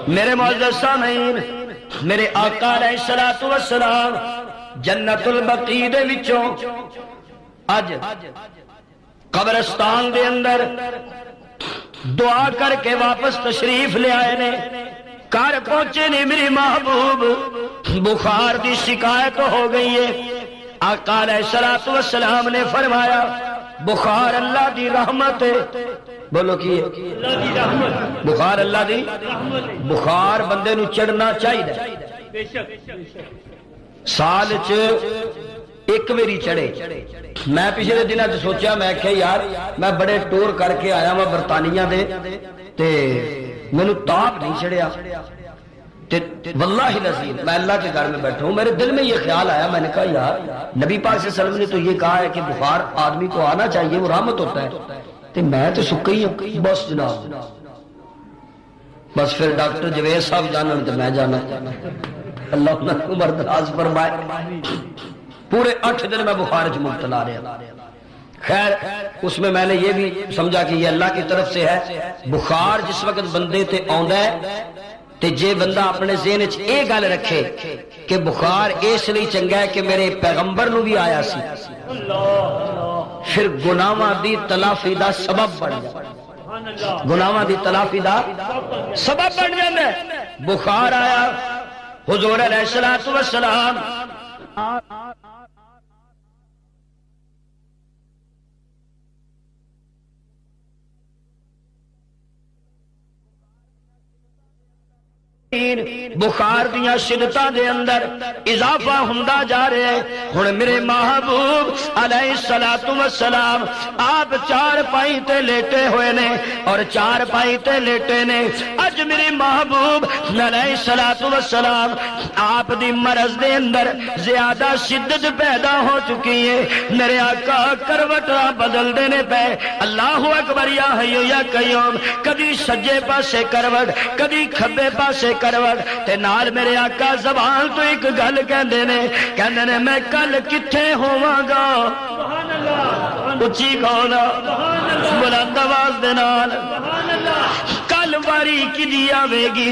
میرے معزز سامعین، میرے آقا علیہ الصلوۃ والسلام جنت البقیع دے وچوں اج قبرستان دے اندر دعا کر کے واپس تشریف لے آئے نے۔ گھر پہنچے نے میری محبوب بخار دی شکایت ہو گئی ہے۔ آقا علیہ الصلوۃ والسلام نے فرمایا بخار اللہ دی رحمت ہے۔ بولو کی بخار اللہ دی بخار بندے نو چڑھنا چاہیے، سال چ ایک میری چڑھے۔ میں پچھلے دنوں سوچا، میں کہ یار میں بڑے ٹور کر کے آیا میں برطانیہ دے تے مینوں تاپ نہیں چڑھیا، واللہ العظیم میں اللہ کے گھر میں بیٹھا ہوں، میرے دل میں یہ خیال آیا، میں نے کہا یار نبی پاک صلی اللہ علیہ وسلم نے تو یہ کہا ہے کہ بخار آدمی کو آنا چاہیے، وہ رحمت ہوتا ہے، تو میں تو سکا ہی ہوں۔ بس جناب بس پھر ڈاکٹر جوید صاحب جانا تو میں جانا، اللہ انہوں کو بردراز فرمائے۔ پورے 8 دن میں بخار چ مبتلا رہا۔ خیر اس میں نے یہ بھی سمجھا کہ یہ اللہ کی طرف سے ہے۔ بخار جس وقت بندے تے آندا ہے تے جے بندہ اپنے ذہن وچ یہ گل رکھے کہ بخار اس لیے چنگا ہے کہ میرے پیغمبر نو بھی آیا سی، پھر گناہاں دی تلافی دا سبب بن جائے، گناہاں دی تلافی دا سبب بن جائے۔ بخار آیا، حضور علیہ الصلوۃ والسلام بخار دیا شدتاں دے اندر اضافہ ہوندا جا رہا ہے۔ ہن میرے محبوب علیہ الصلوۃ والسلام آپ چار پائی تے لیٹے ہوئے نے اور چار پائی تے لیٹے نے۔ اج میرے محبوب علیہ الصلوۃ والسلام آپ دی مرض دے اندر زیادہ شدت پیدا ہو چکی ہے۔ میرے آقا کروٹاں بدل دینے پے، اللہ اکبر یا حی یا قیوم، کبھی سجے پاسے کروٹ کبھی کھبے پاسے کروٹ، تے نال میرے آقا زبان تو ایک گل کہندے نے میں کل کتھے ہوواں گا، اچھی کہو، بلند آواز دے نال، کل واری کدی آوے گی،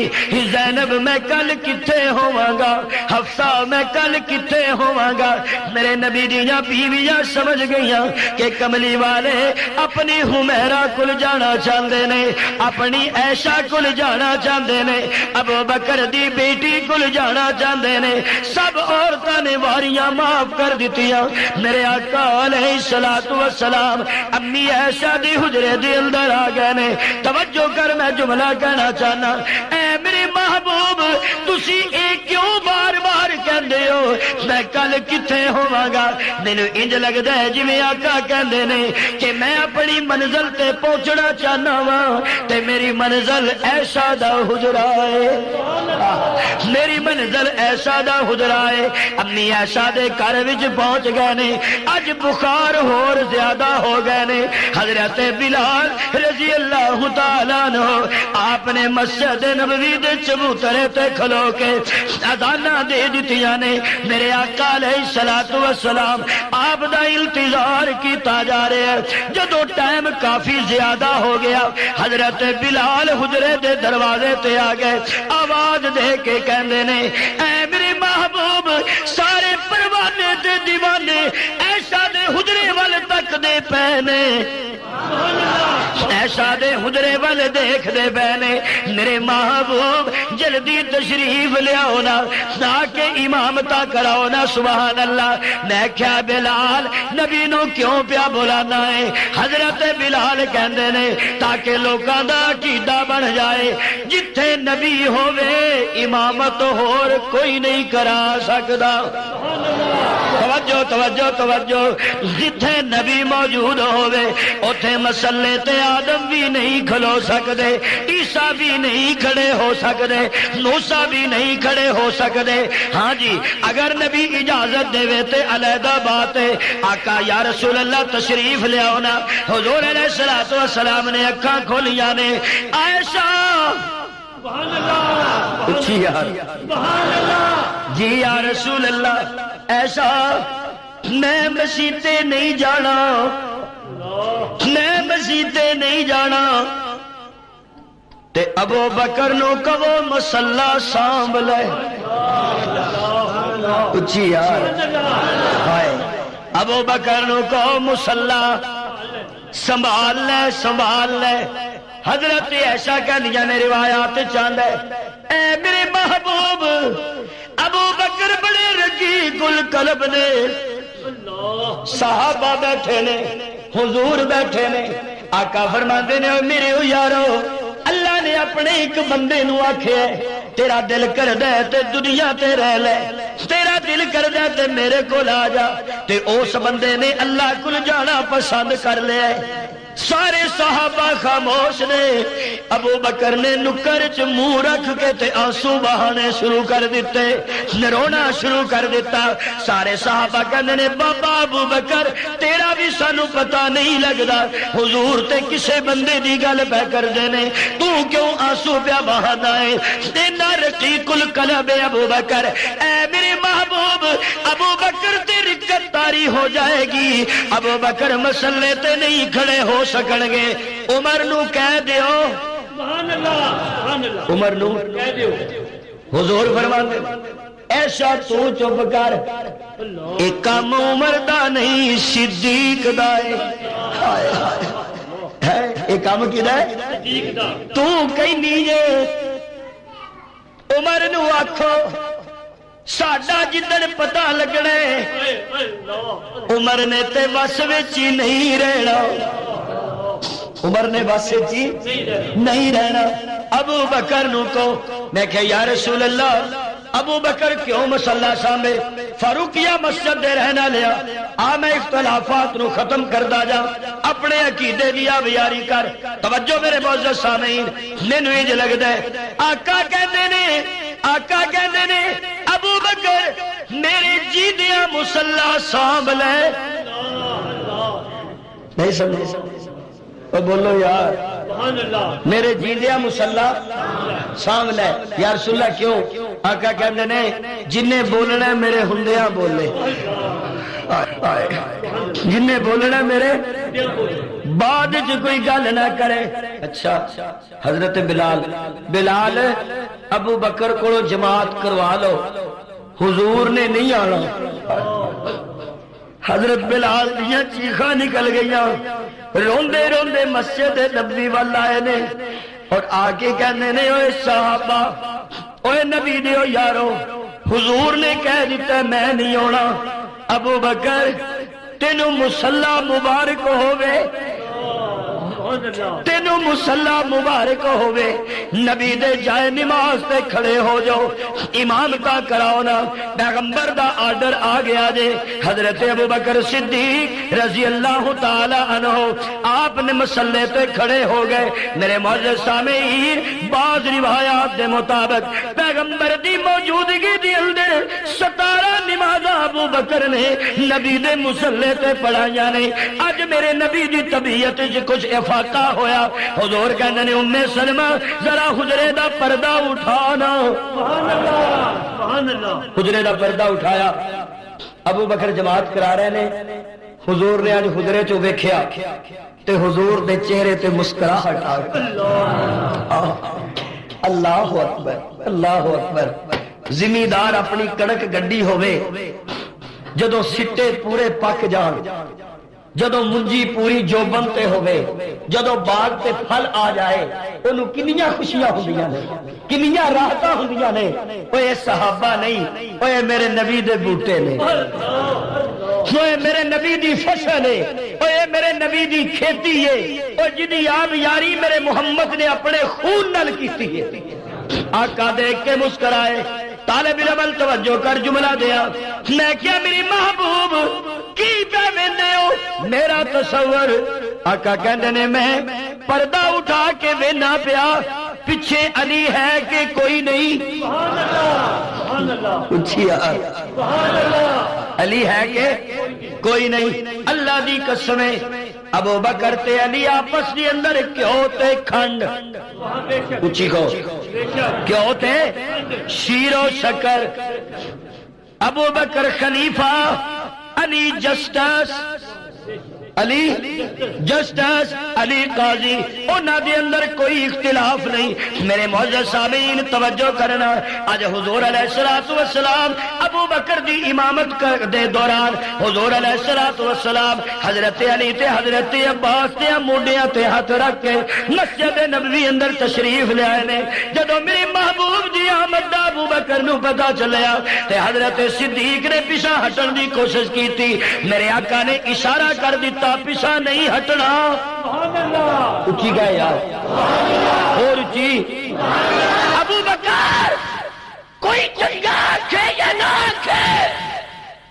زینب میں کل کتھے ہوواں گا، حفصہ میں کل کتھے ہوواں گا۔ میرے نبی دیاں بیویاں سمجھ گئیاں کہ کملی والے اپنی حمیرہ کل جانا چاہندے نے، اپنی عائشہ کل جانا چاہندے نے، ابو بکر دی بیٹی کل جانا چاہندے نے۔ سب عورتاں نے واریاں معاف کر دتیاں۔ میرے آقا علیہ الصلوۃ والسلام امی عائشہ دی حجرے دے اندر آ گئے نے۔ توجہ کر، میں جملہ کہنا چاہنا، اے میرے محبوب تسی اے کیوں بار بار کہندے ہو میں کل کتھے ہوواں گا؟ مینوں انج لگدا ہے جویں آقا کہندے نے کہ میں اپنی منزل تے پہنچنا چاہنا وا تے میری منزل عائشہ دا حجرہ ہے، میری منزل عائشہ دا حجرہ ہے۔ امی عائشہ دے گھر وچ پہنچ گئے نے۔ اج بخار ہور زیادہ ہو گئے نے۔ حضرت بلال رضی اللہ تعالیٰ عنہ آپ نے مسجد نبوی دے چبوترے تے کھلو کے اذاناں دے دتیاں نے۔ میرے آقا علیہ الصلوۃ والسلام آپ دا انتظار کیتا جا رہا ہے۔ جدو ٹائم کافی زیادہ ہو گیا، حضرت بلال حجرے دے دروازے تے آ گئے، آواز دے کے کہندے نے اے میرے محبوب سارے پروانے تے دیوانے ایسا دے حجرے والے تک دے پینے، ایسا دے حجرے والے دیکھ دے بینے۔ میرے محبوب جلدی تشریف لے آؤ نا تاکہ امامتا کراؤ نا۔ سبحان اللہ۔ میں کیا بلال نبی نو کیوں پیا بلانا ہے؟ حضرت بلال کہندے نے تاکہ لوکاں دا عقیدہ بن جائے جتھے نبی ہووے امامت ہور کوئی نہیں کرا سکدا۔ توجہ توجہ توجہ، جتھے نبی موجود ہووے اوتھے مسلے تے آدم بھی نہیں کھلو سکدے، عیسیٰ بھی نہیں کھڑے ہو سکدے، موسیٰ بھی نہیں کھڑے ہو سکدے۔ ہاں جی اگر نبی اجازت دے وے تے علیحدہ بات ہے۔ آقا یا رسول اللہ تشریف لے آؤ نا۔ حضور علیہ الصلوۃ والسلام نے اکھاں کھولیاں نے۔ عائشہ سبحان اللہ، اچھی یار سبحان اللہ، جی یا رسول اللہ ایسا میں مسیتے نہیں جانا، میں مسیتے نہیں جانا۔ تے ابو بکر نو کہو مسلح سانبھ لے اچھی یار ہائے ابو بکر نو کہو مسلح سنبھال لے حضرت عائشہ کہندیاں نے روایات چاند ہے اے میرے محبوب ابو بکر بڑے رقیق القلب نے صحابہ بیٹھے نے حضور بیٹھے نے آقا فرماندے نے میرے یارو اللہ نے اپنے ایک بندے نو آکھیا تیرا دل کردے تے دنیا تے رہ لے تیرا دل کردے تے میرے کول آ جا تے اس بندے نے اللہ کول جانا پسند کر لیا سارے صحابہ خاموش نے ابو بکر نے نکر چ منہ رکھ کے تے آنسو بہانے شروع کر دیتے رونا شروع کر دیتا سارے صحابہ کہندے نے بابا ابو بکر تیرا بھی سانو پتہ نہیں لگدا حضور تے کسے بندے دی گل پہ کر دینے تو کیوں آنسو پیا بہانا ہے تینا رقیق القلب ابو بکر اے میرے محبوب ابو بکر تے رکت تاری ہو جائے گی ابو بکر مسلے تے نہیں کھڑے ہو سکن گے عمر نو کہہ دیو سبحان اللہ عمر نو کہہ دیو حضور فرماندے ایسا تو چپ کر ایک کام عمر دا نہیں صدیق دا ہے ایک کام کی دا ہے صدیق دا تو کہیں نیجے عمر نو آکھو ساڈا جدن پتہ لگنے عمر نے تے بس وچ ہی نہیں رہنا عمر نے بس چی نہیں رہنا ابو بکر نو کو میں کہ یا رسول اللہ ابو بکر کیوں مسلح سامنے فاروقیہ مسجد دے رہنا لیا میں اختلافات نو ختم کردا جا اپنے عقیدے دیا بیاری کر توجہ میرے معزز سامعین مینوں انج لگدا ہے آقا کہندے نے ابو بکر میرے جی دیا مسلح سانبھ لے نہیں سمجھے بولو یار میرے جیندیا مسلح سانبھ لے یا رسول اللہ کیوں آقا کہندے نے جنہیں بولنا میرے ہندیاں بولے جنہیں بولنا میرے بعد جو کوئی گل نہ کرے اچھا حضرت بلال ابو بکر کو جماعت کروا لو حضور نے نہیں آنا حضرت بلال دیاں چیخاں نکل گئیاں روندے روندے مسجد نبوی والا آئے نے اور آگے کہنے نے اوے صحابہ اوے نبی دیو یارو حضور نے کہہ دیتا میں نہیں ہونا ابو بکر تینوں مسلح مبارک ہوئے تینوں مسلح مبارک ہوئے نبی دے جائے نماز تے کھڑے ہو جاؤ امام کا کراؤنا پیغمبر دا آرڈر آ گیا جے حضرت ابو بکر صدیق رضی اللہ تعالی عنہ آپ نے مسلح تے کھڑے ہو گئے میرے معزز سامعین بعض روایات دے مطابق پیغمبر دی موجودگی دی اندر 17 نماز ابو بکر نے نبی دے مسلح تے پڑھائیاں نے اج میرے نبی دی طبیعت کچھ افاقہ ہویا حضور کہنے نے ام سلمہ ذرا حجرے دا پردہ اٹھانا حجرے دا پردہ اٹھایا ابو بکر جماعت کرا رہے نے حضور نے آج حجرے چو ویکھیا تے حضور دے چہرے تے مسکراہٹ آ گئی اللہ اکبر اللہ اکبر زمیندار اپنی کڑک گڈی ہوئے جدو سٹے پورے پک جان جدو منجی پوری جوبن تے ہوئے جدو باغ تے پھل آ جائے انہوں کنیاں خوشیاں ہوندیاں نے کنیاں راحتاں ہوندیاں نے اوے صحابہ نہیں اوے میرے نبی دے بوٹے نے اوے میرے نبی دی فصل ہے اوے میرے نبی دی کھیتی ہے اوے جدی آب یاری میرے محمد نے اپنے خون نال کیتی ہے آقا دیکھ کے مسکرائے طالب علم توجہ کر جملہ دیا میں کیا میری محبوب کی پہ ویندے ہو میرا تصور آقا کہندے نے میں پردہ اٹھا کے وینا پیا پیچھے علی ہے کہ کوئی نہیں سبحان اللہ اچھی سبحان اللہ علی ہے کہ کوئی نہیں اللہ دی قسمیں ابو بکر تے علی آپس دی اندر کیوں تے کھنڈ اچھی کو کیوں تے شیر و شکر ابو بکر خلیفہ علی جسٹس علی جسٹس علی قاضی انہاں دے اندر کوئی اختلاف نہیں۔ میرے معزز سامعین توجہ کرنا، اج حضور علیہ الصلوۃ والسلام ابو بکر دی امامت دے دوران حضور علیہ الصلوۃ والسلام حضرت علی تے حضرت عباس تے موڈیاں تے ہاتھ رکھ کے مسجد نبوی اندر تشریف لے آئے نے۔ جدوں میرے محبوب دی آمد دا ابو بکر نو پتہ چلیا تے حضرت صدیق نے پیچھے ہٹن دی کوشش کی، میرے آقا نے اشارہ کر دیتا پیچھے نہیں ہٹنا۔ اچھی گئے یار اور اچھی ابو بکر کوئی چنگا آکھے یا نہ آکھے،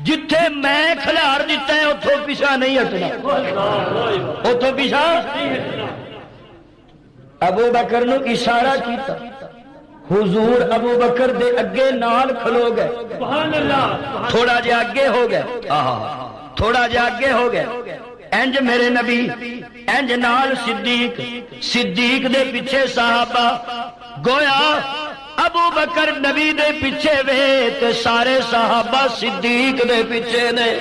جتھے میں کھلار دیتا ہے اتھوں پیچھے نہیں ہٹنا، اتھوں پیچھے۔ ابو بکر نو اشارہ کیتا، حضور ابو بکر دے اگے نال کھلو گئے، تھوڑا جا اگے ہو گئے، تھوڑا جا اگے ہو گئے، انج میرے نبی، انج نال صدیق، صدیق دے پیچھے صحابہ، گویا ابو بکر نبی دے پیچھے وے تے سارے صحابہ صدیق دے پیچھے نے۔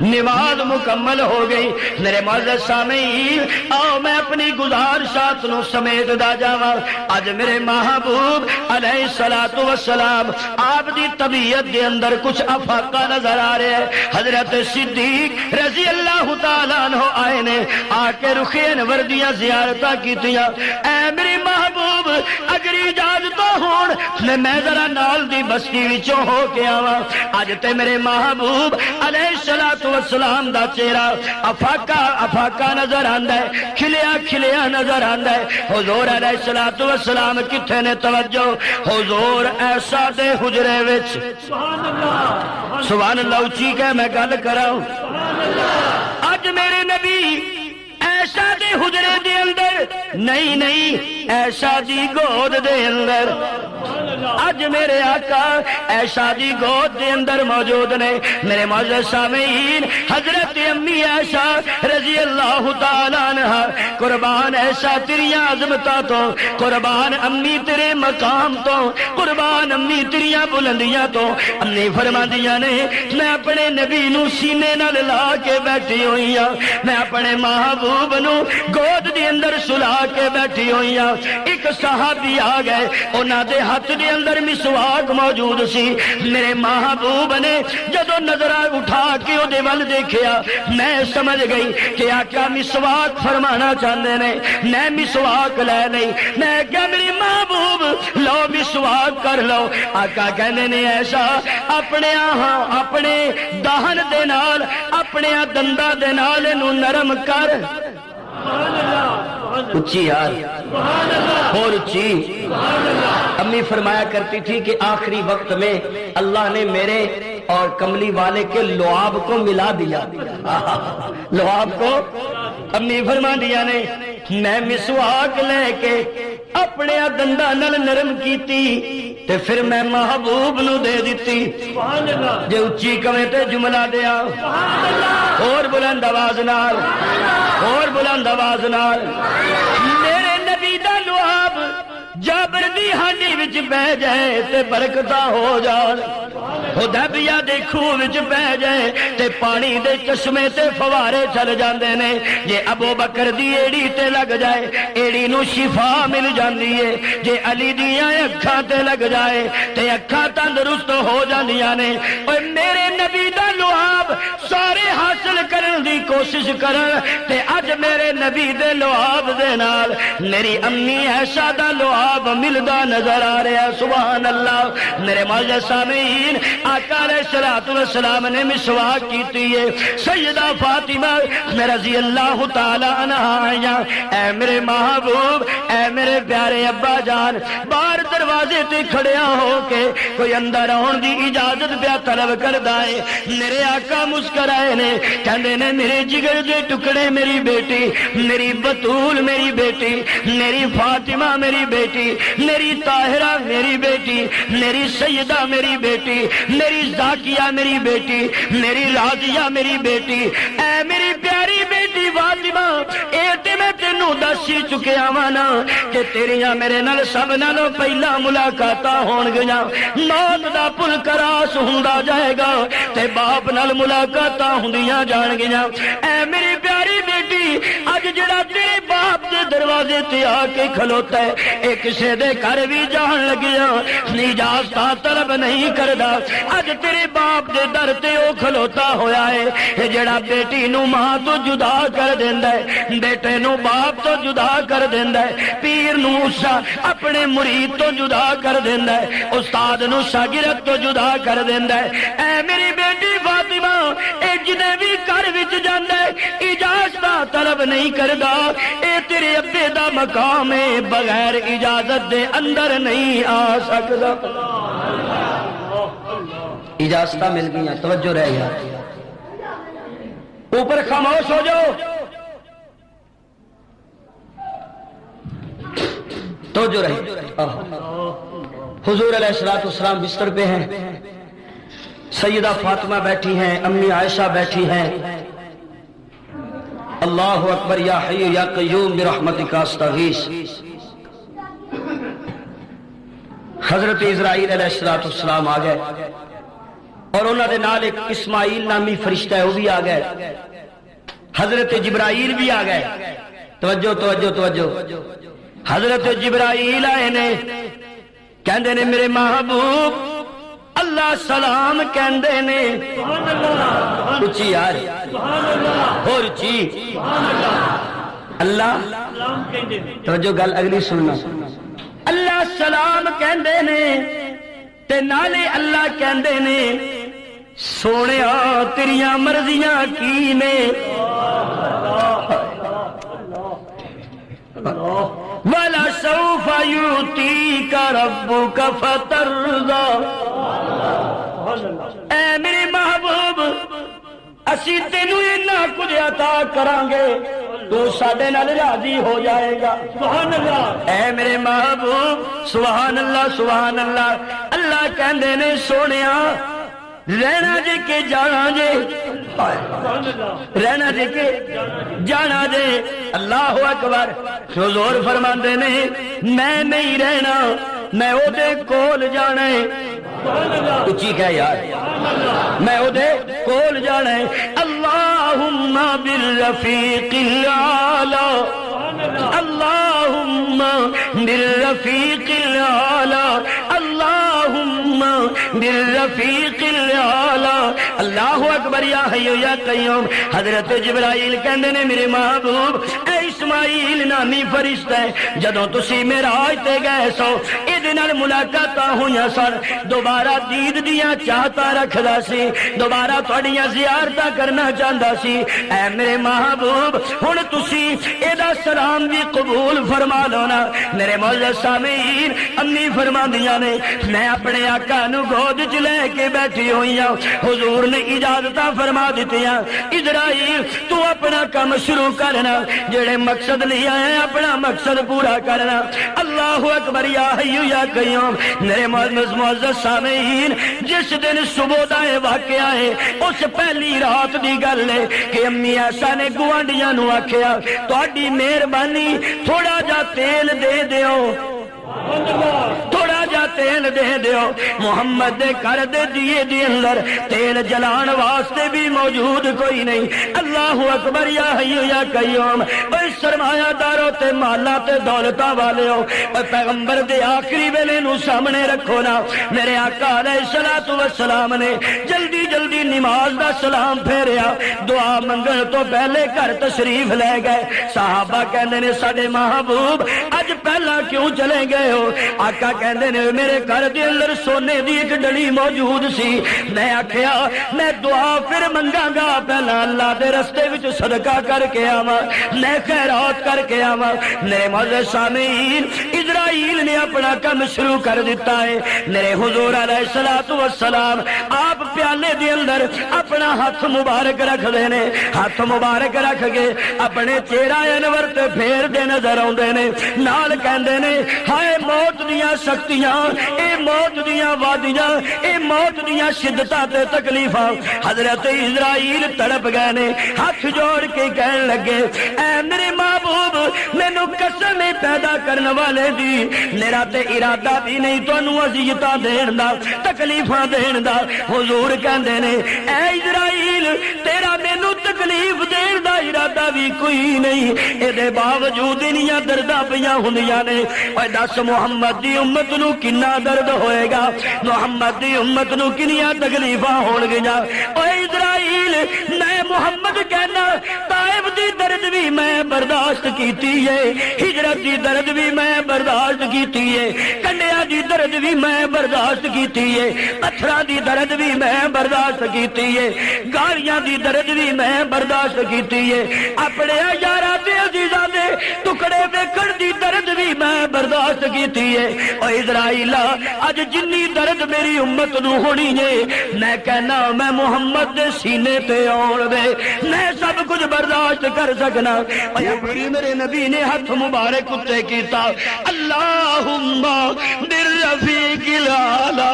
نماز مکمل ہو گئی۔ میرے معزز سامعین آؤ میں اپنی گزارشات نو سمیت دا جاواں۔ اج میرے محبوب علیہ الصلوۃ والسلام آپ دی طبیعت دے اندر کچھ افاقہ نظر آ رہے ہیں۔ حضرت صدیق رضی اللہ تعالیٰ عنہ آئے نے، آ کے رخ انور دیاں زیارتاں کیتیاں۔ اے میرے محبوب اگر اجازت ہون میں ذرا نال دی بستی وچوں ہو کے آواں۔ اج تے میرے محبوب علیہ الصلوۃ والسلام دا چہرہ افاقہ نظر آندا ہے، کھلیا کھلیا نظر آندا ہے۔ حضور علیہ الصلوۃ والسلام کتھے نے؟ توجہ، حضور ایسا دے حجرے وچ، سبحان اللہ اچھی کہ میں گل کراں، اج میرے نبی ایسا دے حجرے دے اندر نہیں، ایسا دی گود دے اندر، اج میرے آقا ایسا دی گود دے اندر موجود نے۔ میرے معزز سامعین حضرت امی عائشہ رضی اللہ تعالیٰ عنہ، قربان ایسا تیری عظمتاں تو، قربان امی تیرے مقام تو، قربان امی تیری بلندیاں تو، امی فرماندیاں نے میں اپنے نبی نو سینے نال لا کے بیٹھی ہوئی ہاں، میں اپنے محبوب نو گود دے اندر سلا کے بیٹھی ہوئی ہاں۔ ایک صحابی آ گئے، انہاں دے ہاتھ دے اندر مسواک موجود سی۔ میرے محبوب نے جدو نظر اٹھا کے او دے ول دیکھیا، میں سمجھ گئی کہ آقا مسواک فرمانا چاہتے نے۔ میں مسواک لے نہیں، میں کیا میری محبوب لو مسواک کر لو۔ آقا کہنے نے ایسا اپنے اپنے دہن دے نال، اپنے دندا دے نال نو نرم کر۔ اچھی یار اور اچھی امی فرمایا کرتی تھی کہ آخری وقت میں اللہ نے میرے اور کملی والے کے لعاب کو ملا دیا۔ لعاب کو امی فرما دیا نے، میں مسواک لے کے اپنے دندا نال نرم کیتی تے پھر میں محبوب نو دے دیتی۔ جے اچھی کمے تے جملہ دیا اور بلند آواز نال، اور بلند آواز نال، میرے نبی دا لعاب جابر دی ہانڈی وچ بہ جائے تے برکتاں ہو جان، حدیبیہ دے کھوہ وچ بہ جائے تے پانی دے چشمے تے فوارے چل جاندے نے۔ جے ابو بکر دی ایڑی تے لگ جائے ایڑی نو شفا مل جاندی ہے، جے علی دیاں اکھاں تے لگ جائے تے اکھاں تندرست ہو جاندیاں نے۔ اوے میرے نبی دا لعاب سارے حاصل کرن دی کوشش کرن تے اج میرے نبی دے لعاب دے نال میری امی عائشہ دا لعاب ملدا نظر آ رہا ہے۔ سبحان اللہ۔ میرے معزز سامعین آقا علیہ الصلوۃ والسلام نے مسواک کیتی ہے۔ سیدہ فاطمہ رضی اللہ تعالی عنہا، اے میرے محبوب، اے میرے پیارے ابا جان، باہر دروازے تے کھڑیا ہو کے کوئی اندر آن دی اجازت پیا طلب کردا ہے۔ میرے آقا مسکرائے نے، کہندے نے میرے جگر دے ٹکڑے میری بیٹی، میری بطول میری بیٹی، میری فاطمہ میری بیٹی، میری طاہرہ میری بیٹی، میری سیدہ میری بیٹی، میری زاکیہ میری بیٹی، میری راضیہ میری بیٹی، اے میری پیاری بیٹی فاطمہ، اے تے میں تینوں تینوں دس ہی چکیا وا نا کہ تیریاں میرے نال سب نالوں پہلا ملاقاتاں ہون گیاں موت دا پل کراس ہوندا جائے گا تے باپ نال ملاقاتاں ہوندیاں جان گیاں اے میری پیاری بیٹی اج جڑا تیرے باپ دے دروازے تے آ کے کھلوتا ہے اے کسے دے گھر بھی جان لگیا اجازتاں طلب نہیں کردا اج تیرے باپ دے در تے او کھلوتا ہویا ہے اے جڑا بیٹی نو ماں تو جدا کر دیندا ہے بیٹے نو باپ تو جدا کر دیندا ہے پیر نو اپنے مرید تو جدا کر دیندا ہے استاد نو شاگرد تو جدا کر دیندا ہے اے میری بیٹی فاطمہ اے جنے بھی گھر وچ جاندا ہے اجازت طلب نہیں کردا اے تیرے ابے دا مقام ہے بغیر اجازت دے اندر نہیں آ سکدا اجازت مل گئی توجہ رہ گیا اوپر خاموش ہو جاؤ توجہ رہے حضور علیہ السلام بستر پہ ہیں سیدہ فاطمہ بیٹھی ہیں امی عائشہ بیٹھی ہیں اللہ اکبر یا حی یا قیوم برحمتک استغیث حضرت اسرائیل علیہ السلام آ گئے اور انہوں نے نال ایک اسماعیل نامی فرشتہ ہے وہ بھی آ گئے حضرت جبرائیل بھی آ گئے توجہ توجہ توجہ حضرت جبرائیل آئے نے کہندے نے میرے محبوب اللہ سلام کہندے نے اچھی یار اور اچھی اللہ توجہ گل اگلی سننا اللہ سلام کہندے نے تے نالے اللہ کہندے نے سونیا تیریاں مرضیاں کی نے وَلَا سَوْفَ يُؤْتِيكَ رَبُّكَ فَتَرْضَى اے میرے محبوب اسی تینوں اتنا کچھ عطا کریں گے تو ساڈے نال راضی ہو جائے گا سبحان اللہ اے میرے محبوب سبحان اللہ اللہ کہندے نے سونیا رہنا جے کے جانا جے رہنا جے کے جانا جے اللہ اکبر حضور فرماندے نے میں نہیں رہنا میں او دے کول جانا ہے اچھی کہہ یار میں او دے کول جانا ہے اللہم بالرفیق الاعلی اللہم بالرفیق الاعلی اللہم بالرفیق الاعلی اللہ اکبر یا حی یا قیوم حضرت جبرائیل کہندے نے میرے محبوب اے اسماعیل نامی فرشتہ ہے جدوں تسی معراج تے گئے سو ایدے نال ملاقاتاں ہویاں سن دوبارہ دید دیاں چاہتا رکھدا سی دوبارہ تہاڈیاں زیارتاں کرنا چاہندا سی اے میرے محبوب ہن تسی ایدا سلام بھی قبول فرما لو نا میرے معزز سامعین امی فرماندیاں نے میں اپنے آقا نو گود چ لے کے بیٹھی ہوئی ہوں حضور نے اجازتاں فرما دتیاں اسرائیل تو اپنا کام شروع کرنا جڑے مقصد نہیں آئے اپنا مقصد پورا کرنا اللہ اکبر یا حی یا قیوم میرے معزز سامعین جس دن صبح دا واقعہ ہے اس پہلی رات دی گل ہے کہ امی ایسا نے گوانڈیاں نو آکھیا تہاڈی مہربانی تھوڑا جا تیل دے دیو تھوڑا جا تیل دے دیو محمد دے کر دے دیے دی اندر تیل جلان واسطے بھی موجود کوئی نہیں اللہ اکبر یا حی یا قیوم اے سرمایہ دارو تے مالا تے دولتاں والے ہو اے پیغمبر دے آخری ویلے نو سامنے رکھو نا میرے آقا علیہ السلام نے جلدی جلدی نماز دا سلام پھیریا دعا منگل تو پہلے گھر تشریف لے گئے صحابہ کہندے نے ساڈے محبوب اج پہلا کیوں چلے گئے ہو آقا کہندے نے میرے گھر دے اندر سونے دی ایک ڈلی موجود سی میں آکھیا میں دعا پھر منگاں گا پہلا اللہ دے رستے وچ صدقہ کر کے آواں میں خیرات کر کے آواں میرے معزز سامعین اسرائیل نے اپنا کام شروع کر دیتا ہے میرے حضور علیہ السلام آپ پیالے دے اندر اپنا ہاتھ مبارک رکھ دینے ہاتھ مبارک رکھ کے اپنے چہرہ انور تے پھیر دے نظر آوندے نے نال کہندے نے ہائے موت دیاں دیاں سختیاں، اے موت دیاں وادیاں، اے موت دیاں شدتاں تے تکلیفاں، حضرت اسرائیل تڑپ گئے نے، ہاتھ جوڑ کے کہن لگے اے میرے محبوب مینوں قسم پیدا کرنے والے دی، میرا تے ارادہ بھی نہیں تانوں اذیتاں دین دا، تکلیفاں دین دا۔ حضور کہندے نے اے اسرائیل تیرا مینوں تکلیف دین دا ارادہ بھی کوئی نہیں، اے دے باوجود انیاں درداں پیاں ہوندیاں نے۔ اے دس محمد دی امت نو کنا درد ہوئے گا، محمد دی امت نو کنیاں تکلیفاں ہون گیاں۔ اے اسرائیل میں محمد کہنا طائف دی درد بھی میں برداشت کیتی ہے، ہجرت دی درد بھی میں برداشت کیتی ہے، کنڈیاں دی درد بھی میں برداشت کیتی ہے، پتھراں دی درد بھی میں برداشت کیتی ہے، گالیاں دی درد بھی میں برداشت کیتی ہے، اپنے یاراں تے عزیزاں دے ٹکڑے ویکھن دی درد بھی میں برداشت کیتی ہے۔ اے اسرائیل اج جنی درد میری امت نو ہونی ہے، میں کہنا میں محمد دے سینے تے آن دے میں سب کچھ برداشت کر سکنا۔ میرے نبی نے ہاتھ مبارک اتے کیتا اللہم بالرفیق الاعلی،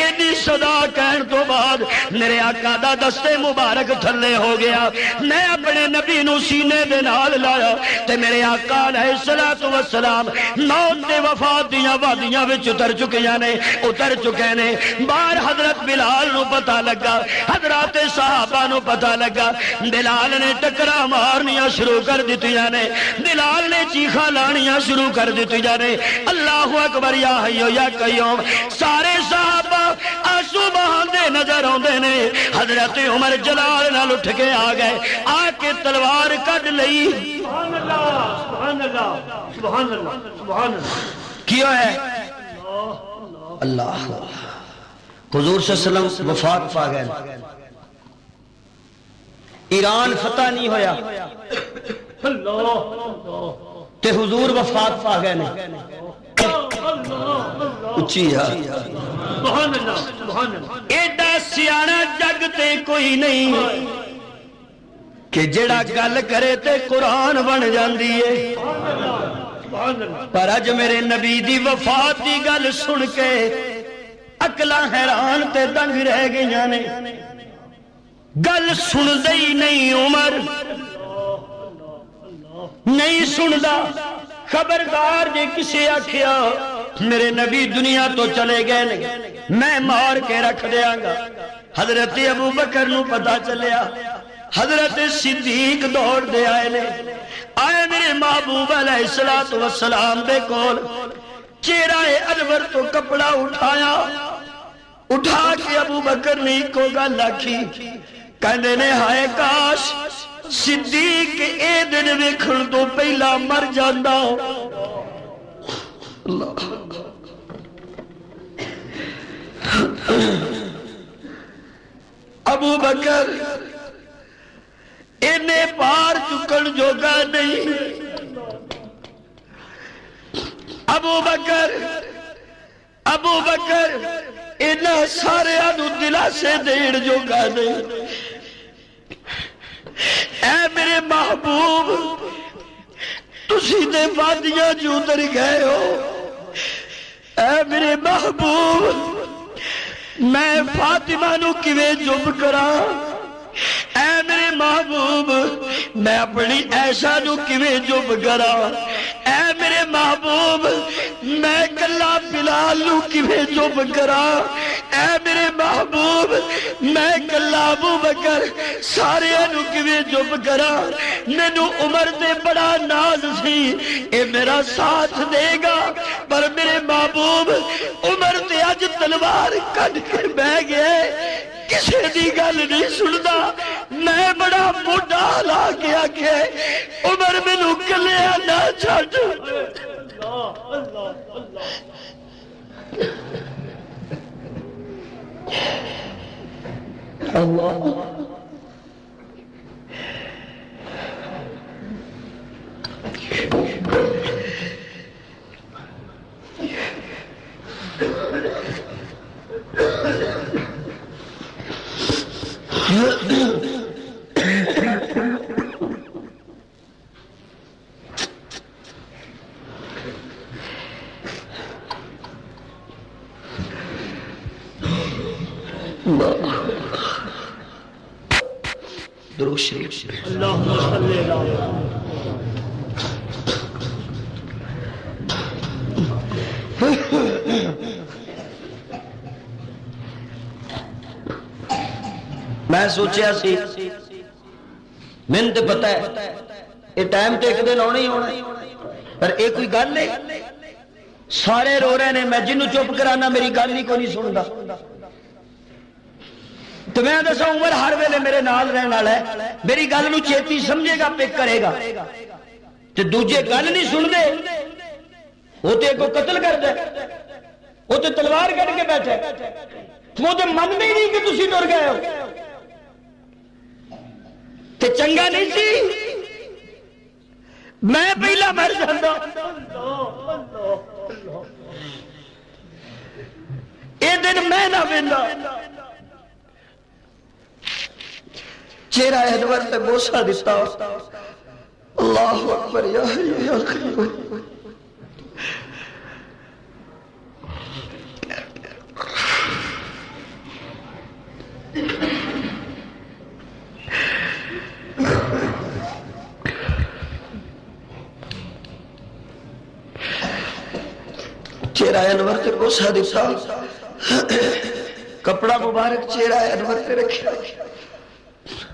ایدی صدا کہن تو بعد میرے آقا دا دستے مبارک تھلے ہو گیا، میں اپنے نبی نو سینے دے نال لایا تے میرے آقا علیہ السلام موت دے وفات دیاں وادیاں وچ اتر چکیاں نے، اتر چکے نے۔ بار حضرت بلال نو پتہ لگا، حضرات صحابہ نو پتہ لگا، بلال نے ٹکرا مارنیاں شروع کر دیتیاں نے، بلال نے چیخا لانیاں شروع کر دیتیاں نے۔ اللہ اکبر یا حیو یا قیوم، سارے صحابہ آنسو بہاندے نظر آندے نے۔ حضرت عمر جلال نال اٹھ کے آ گئے، آ کے تلوار کڈ لئی۔ سبحان اللہ سبحان اللہ سبحان اللہ سبحان اللہ۔ کیا ہے اللہ حضور صلی اللہ علیہ وسلم وفات پا گئے، ایران فتح نہیں ہویا تے حضور وفات پا گئے نے۔ اچھی ایڈا سیانا جگ تے کوئی نہیں کہ جڑا گل کرے تے قرآن بن جاندی ہے، پر اج میرے نبی دی وفات دی گل سن کے عقلاں حیران تے دنگ رہ گئیاں نے۔ گل سن دئی نہیں عمر، نہیں سندا، خبردار جے کسے آکھیا میرے نبی دنیا تو چلے گئے نے میں مار کے رکھ دیاں گا۔ حضرت ابو بکر نو پتہ چلیا، حضرت صدیق دوڑ دے آئے نے، آئے میرے محبوب علیہ السلام دے کول، چہرہ انور تو کپڑا اٹھایا، اٹھا کے ابو بکر نے کو گل آکھی، کہندے نے ہائے کاش صدیق اے دن ویکھن تو پہلا مر جاندا۔ ابو بکر انہیں پار چکن جوگا نہیں، ابو بکر انہیں سارے آنو دلاسے دیر جوگا نہیں۔ اے میرے محبوب تسی دے وادیاں جو در گئے ہو، اے میرے محبوب میں فاطمہ نو کیویں جب کرا، اے میرے محبوب میں اپنی عائشہ نو کیویں جب کرا، اے میرے محبوب میں کلا بلال نو کیویں جب کرا، اے میرے محبوب میں کلا ابو بکر سارے نو کیویں جب کرا۔ مینو عمر دے بڑا ناز سی اے میرا ساتھ دے گا، پر میرے محبوب عمر تے اج تلوار کڈ کے بہ گئے، کسے دی گل نہیں سندا۔ میں بڑا موٹا لا کے آکھے عمر مینوں کلیا نہ چھڈ۔ اللہ درود شریف اللہم صلی اللہ میں سوچیا سی میں تے پتہ ہے یہ ٹائم تے ایک دن آنا ہی ہونا پر ایک کوئی گل ہے سارے رو رہے ہیں میں جنوں چپ کرانا میری گل ہی کوئی نہیں سنتا تو میں دسا عمر ہر ویلے میرے نال رہن والا ہے میری گل نو چیتی سمجھے گا پک کرے گا تے دوجے گل نہیں سن دے وہ تے کو قتل کر دے وہ تے تلوار کٹ کے بیٹھے وہ تے من میں ہی نہیں کہ تسی ڈر گئے ہو تے چنگا نہیں سی میں پہلا مر جاتا یہ دن میں نہ ویندا چہرہ انور تے بوسا دیتا اللہ اکبر یا حی یا قیوم چہرہ انور تے بوسا دیتا کپڑا مبارک چہرہ انور تے رکھا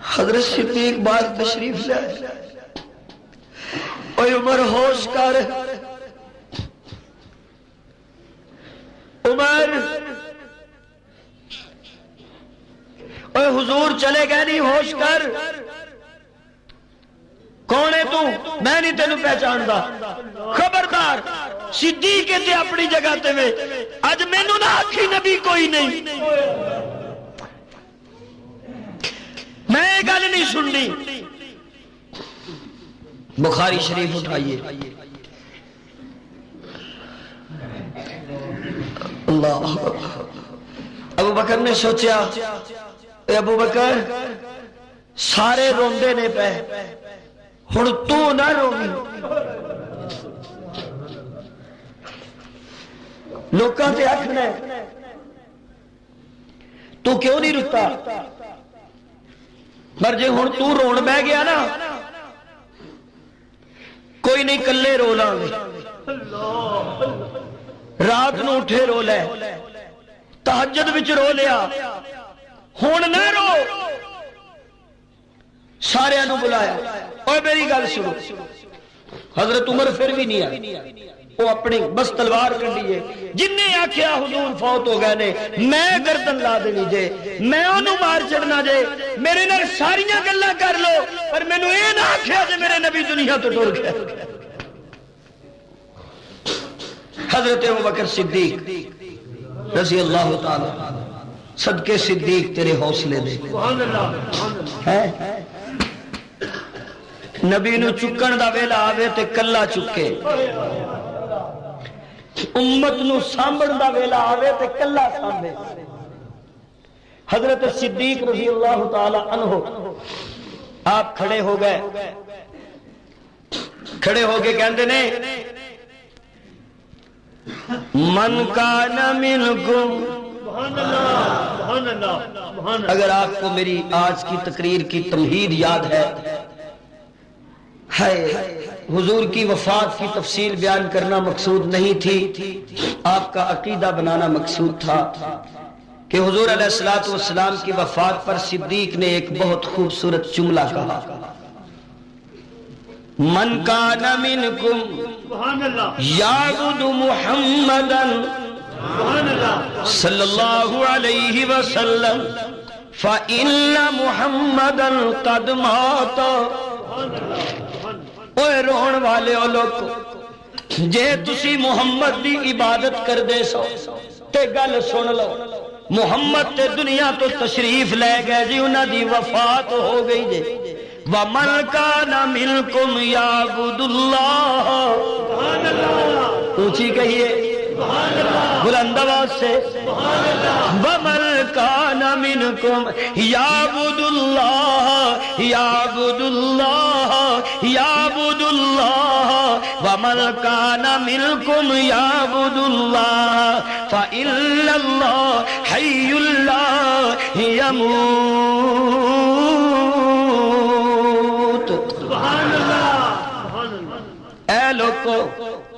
حضرت صدیق بعد تشریف لے اوے عمر ہوش کر عمر اوے حضور چلے گئے نہیں ہوش کر کون ہے تو میں نہیں تینوں پہچاندا خبردار صدیق تے اپنی جگہ تے وے اج مینوں نہ آکھی نبی کوئی نہیں میں گل نہیں سننی بخاری شریف اٹھائیے اللہ ابو بکر نے سوچیا اے ابو بکر سارے روندے نے پہ ہن تو نہ روویں لوکاں تے آکھنا تو کیوں نہیں رکتا پر جے ہن تو رون بہ گیا نا کوئی نہیں کلے رو لاں گے رات نو اٹھے رو لے تہجد وچ رو لیا ہن نہ رو سارے نو بلایا اوے میری گل سنو حضرت عمر پھر بھی نہیں آئی وہ اپنی بس تلوار کڈی ہے جن نے آکھیا حضور فوت ہو گئے نے میں گردن لا دینی جے میں انہوں مار چڑنا جے میرے نال ساریاں گلاں کر لو پر مینوں اے نہ آکھیا جے میرے نبی دنیا تو ٹر گئے حضرت ابوبکر صدیق رضی اللہ تعالی صدقے صدیق تیرے حوصلے دے سبحان اللہ ہے نبی نو چکن دا ویلا آوے تے کلا چکے امت نو سامبڑ دا ویلا آوے تے کلا سامبے حضرت صدیق رضی اللہ تعالی عنہ آپ کھڑے ہو گئے کہندے نے من کان منکم اگر آپ کو میری آج کی تقریر کی تمہید یاد ہے حضور کی وفات کی تفصیل بیان کرنا مقصود نہیں تھی آپ کا عقیدہ بنانا مقصود تھا کہ حضور علیہ السلام کی وفات پر صدیق نے ایک بہت خوبصورت جملہ کہا من کان منکم یعبد محمدا صلی اللہ علیہ وسلم فإن محمدا قد مات اوے روحن والے او لوگ جے تسی محمد دی عبادت کر دے سو تے گل سن لو محمد تے دنیا تو تشریف لے گئے جی انہاں دی وفات ہو گئی جے وَمَنْ كَانَ مِنْكُمْ يَعْبُدُ اللَّهَ اونچی کہیے بلند آواز سے وَمَنْ كَانَ مِنْكُمْ يَعْبُدُ اللَّهَ يَعْبُدُ اللَّهَ يَعْبُدُ اللَّهَ وَمَنْ كَانَ مِنْكُمْ يَعْبُدُ اللَّهَ فَإِنَّ اللَّهَ حَيٌّ لَا يموت سبحان اللہ سبحان اللہ اے لوگو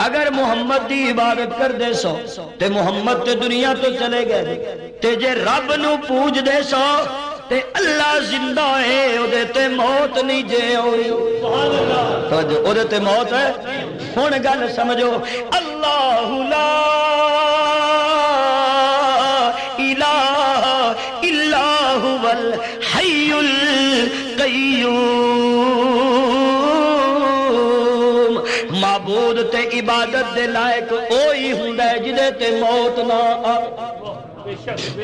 اگر محمد دی عبادت کر دے سو تے محمد تے دنیا تو چلے گئے تے جے رب نو پوج دے سو تے اللہ زندہ ہے او دے تے موت نہیں جے ہوئی سبحان اللہ تو او دے تے موت ہے ہن گل سمجھو اللہ لا الہ الا هو الحی القیوم معبود تے عبادت دے لائق اوہی ہوندا ہے جدے تے موت نہ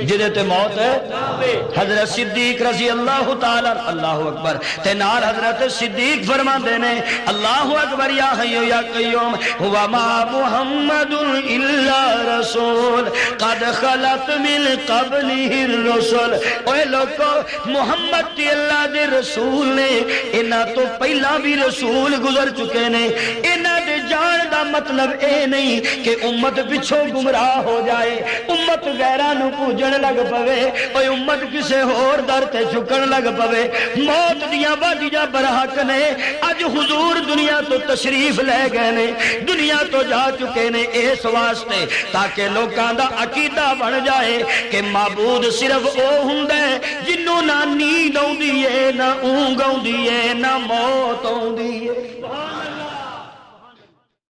جدے تے موت ہے حضرت صدیق رضی اللہ تعالی اللہ اکبر تے نال حضرت صدیق فرماندے نے اللہ اکبر یا حی یا قیوم ہوا ما محمد الا رسول قد خلت من قبلہ الرسل اے لوگو محمد تے اللہ دے رسول نے انہاں تو پہلا بھی رسول گزر چکے نے انہاں دے جان دا مطلب اے نہیں کہ امت پچھوں گمراہ ہو جائے امت غیرہ نو پوجن لگ پوے اوے امت کسے ہور در تے جھکن لگ پوے موت دیاں وادیاں برحق نے اج حضور دنیا تو تشریف لے گئے نے دنیا تو جا چکے نے اس واسطے تاکہ لوکاں دا عقیدہ بن جائے کہ معبود صرف او ہوندا ہے جنوں نہ نیند اوندی ہے نہ اونگ اوندی ہے نہ موت اوندی ہے